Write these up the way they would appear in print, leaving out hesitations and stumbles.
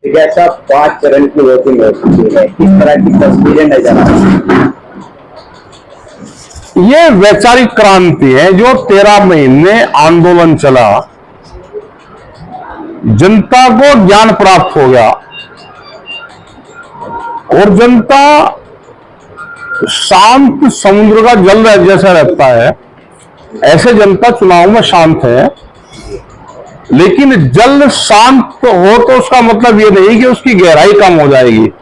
जैसा 5 चरण की वोटिंग हो चुकी है, किस तरह की तस्वीरें नजर आ रही हैं? ये वैचारिक क्रांति है। जो 13 महीने आंदोलन चला, जनता को ज्ञान प्राप्त हो गया और जनता शांत समुद्र का जल जैसा रहता है, ऐसे जनता चुनाव में शांत है। लेकिन जल शांत हो तो उसका मतलब ये नहीं कि उसकी गहराई कम हो जाएगी।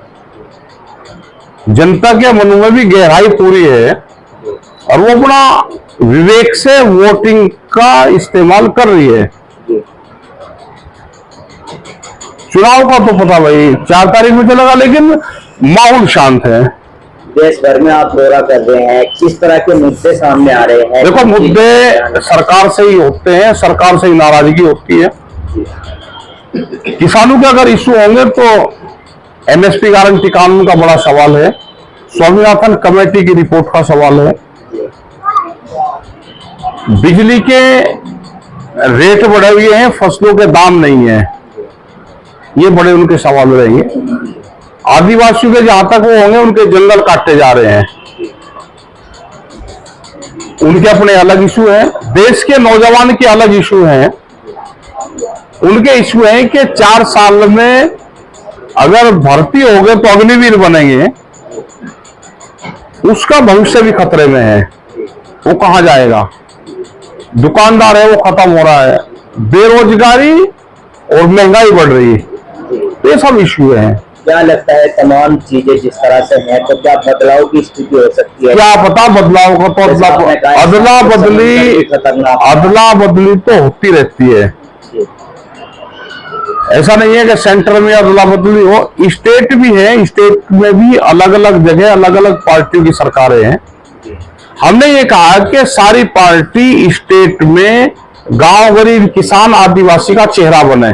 जनता के मन में भी गहराई पूरी है और वो अपना विवेक से वोटिंग का इस्तेमाल कर रही है। चुनाव का तो पता भाई 4 तारीख में चलेगा, लेकिन माहौल शांत है। देश भर में आप दौरा कर रहे हैं, किस तरह के मुद्दे सामने आ रहे हैं? देखो, मुद्दे सरकार से ही होते हैं, सरकार से ही नाराजगी होती है। किसानों के अगर इश्यू होंगे तो एमएसपी गारंटी कानून का बड़ा सवाल है, स्वामीनाथन कमेटी की रिपोर्ट का सवाल है, बिजली के रेट बढ़े हुए हैं, फसलों के दाम नहीं है, ये बड़े उनके सवाल रहेंगे। आदिवासियों के जहां तक वो होंगे, उनके जंगल काटे जा रहे हैं, उनके अपने अलग इशू हैं। देश के नौजवान के अलग इशू हैं। उनके इशू हैं कि 4 साल में अगर भर्ती हो गए तो अग्निवीर बनेंगे, उसका भविष्य भी खतरे में है। वो कहां जाएगा? दुकानदार है वो खत्म हो रहा है, बेरोजगारी और महंगाई बढ़ रही है, ये सब इशू है। क्या लगता है तमाम चीजें जिस तरह से हैं तो क्या बदलाव की स्थिति हो सकती है? क्या पता बदलाव का, तो अदला बदली तो होती रहती है। ऐसा नहीं है कि सेंटर में अदला बदली हो, स्टेट भी है, स्टेट में भी अलग अलग जगह अलग अलग पार्टियों की सरकारें हैं। हमने ये कहा कि सारी पार्टी स्टेट में गांव, गरीब, किसान, आदिवासी का चेहरा बने,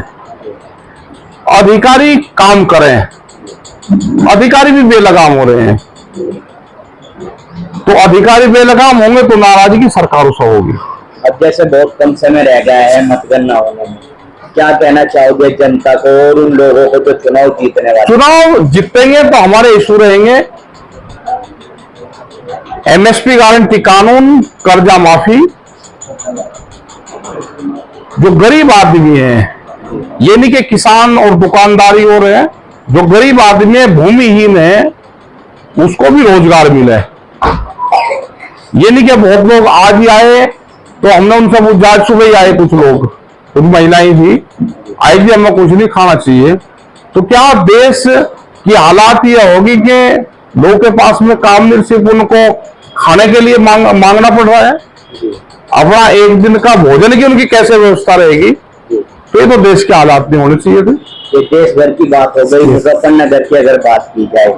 अधिकारी काम करें। अधिकारी भी बेलगाम हो रहे हैं, तो अधिकारी बेलगाम होंगे तो नाराजगी सरकारों से होगी। अब जैसे बहुत कम समय रह गया है मतगणना होने में, क्या कहना चाहोगे जनता को और उन लोगों को जो चुनाव जीतने वाले? चुनाव जीतेंगे तो हमारे इशू रहेंगे एमएसपी गारंटी कानून, कर्जा माफी। जो गरीब आदमी है, ये नहीं कि किसान और दुकानदारी हो रहे हैं, जो गरीब आदमी है, भूमिहीन है, उसको भी रोजगार मिले। ये नहीं कि बहुत लोग आज ही आए तो हमने उनसे पूछा, आज सुबह ही आए कुछ लोग, कुछ महिलाएं थी, आई थी, हमें कुछ नहीं खाना चाहिए। तो क्या देश की हालात ये होगी कि लोगों के पास में काम नहीं, सिर्फ उनको खाने के लिए मांगना पड़ रहा है? अपना एक दिन का भोजन की उनकी कैसे व्यवस्था रहेगी? तो ये तो देश के हालात नहीं होने चाहिए थे। ये देश भर की बात हो गई। मुजफ्फरनगर की अगर बात की जाए,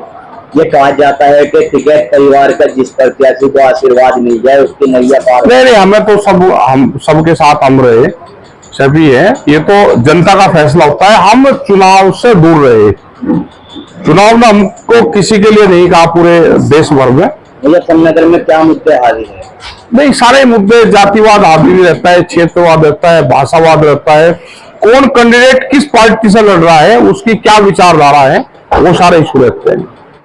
ये कहा जाता है कि टिकैत परिवार का जिस प्रत्याशी को आशीर्वाद मिल जाए उसकी नैया पार। नहीं, हमें तो हम सबके साथ हम रहे, सभी है, ये तो जनता का फैसला होता है। हम चुनाव से दूर रहे, चुनाव ने हमको किसी के लिए नहीं कहा, पूरे देश भर में। मुजफ्फरनगर में क्या मुद्दे हावी है? नहीं, सारे मुद्दे, जातिवाद हावी रहता है, क्षेत्रवाद रहता है, भाषावाद रहता है, कौन कैंडिडेट किस पार्टी से लड़ रहा है, उसकी क्या विचारधारा है, वो सारे इशू रहते हैं।